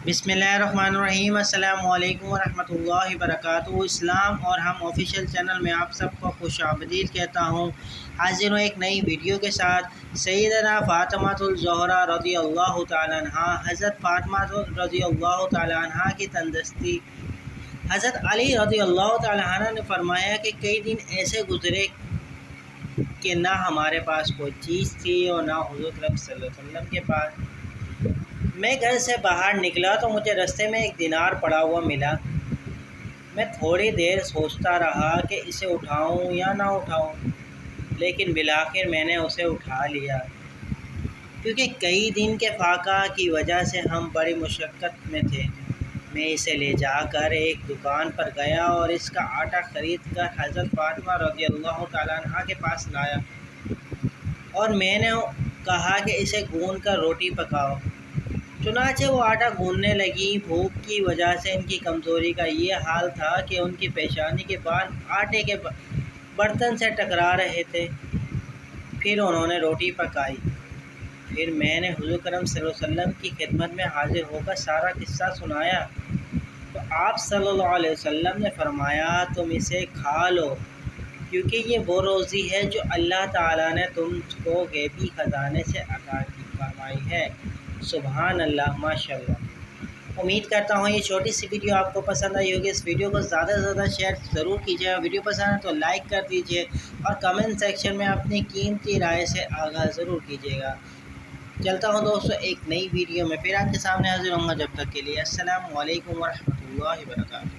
بسم اللہ الرحمن الرحیم۔ السلام علیکم ورحمۃ اللہ وبرکاتہ۔ اسلام اور ہم آفیشیل چینل میں آپ سب کو خوش آمدید کہتا ہوں۔ حاضر ہوں ایک نئی ویڈیو کے ساتھ۔ سیدنا فاطمہ الزہرا رضی اللہ تعالیٰ عنہ، حضرت فاطمہ رضی اللہ تعالیٰ عنہ کی تندرستی۔ حضرت علی رضی اللہ تعالیٰ عنہ نے فرمایا کہ کئی دن ایسے گزرے کہ نہ ہمارے پاس کوئی چیز تھی اور نہ حضور اکرم صلی اللہ علیہ وسلم کے پاس۔ میں گھر سے باہر نکلا تو مجھے رستے میں ایک دینار پڑا ہوا ملا۔ میں تھوڑی دیر سوچتا رہا کہ اسے اٹھاؤں یا نہ اٹھاؤں، لیکن بالآخر میں نے اسے اٹھا لیا، کیونکہ کئی دن کے فاقہ کی وجہ سے ہم بڑی مشقت میں تھے۔ میں اسے لے جا کر ایک دکان پر گیا اور اس کا آٹا خرید کر حضرت فاطمہ رضی اللہ تعالیٰ عنہ کے پاس لایا، اور میں نے کہا کہ اسے گوندھ کر روٹی پکاؤ۔ چنانچہ وہ آٹا گوندھنے لگی۔ بھوک کی وجہ سے ان کی کمزوری کا یہ حال تھا کہ ان کی پیشانی کے بال آٹے کے برتن سے ٹکرا رہے تھے۔ پھر انہوں نے روٹی پکائی۔ پھر میں نے حضور کرم صلی اللہ علیہ وسلم کی خدمت میں حاضر ہو کر سارا قصہ سنایا، تو آپ صلی اللہ علیہ وسلم نے فرمایا، تم اسے کھا لو، کیونکہ یہ وہ روزی ہے جو اللہ تعالیٰ نے تم کو غیبی خزانے سے عطا فرمائی ہے۔ سبحان اللہ، ماشاء اللہ۔ امید کرتا ہوں یہ چھوٹی سی ویڈیو آپ کو پسند آئی ہوگی۔ اس ویڈیو کو زیادہ سے زیادہ شیئر ضرور کیجیے، ویڈیو پسند ہے تو لائک کر دیجیے، اور کمنٹ سیکشن میں اپنی قیمتی رائے سے آگاہ ضرور کیجیے گا۔ چلتا ہوں دوستو ایک نئی ویڈیو میں، پھر آپ کے سامنے حاضر ہوں گا۔ جب تک کے لیے السلام علیکم ورحمۃ اللہ وبرکاتہ۔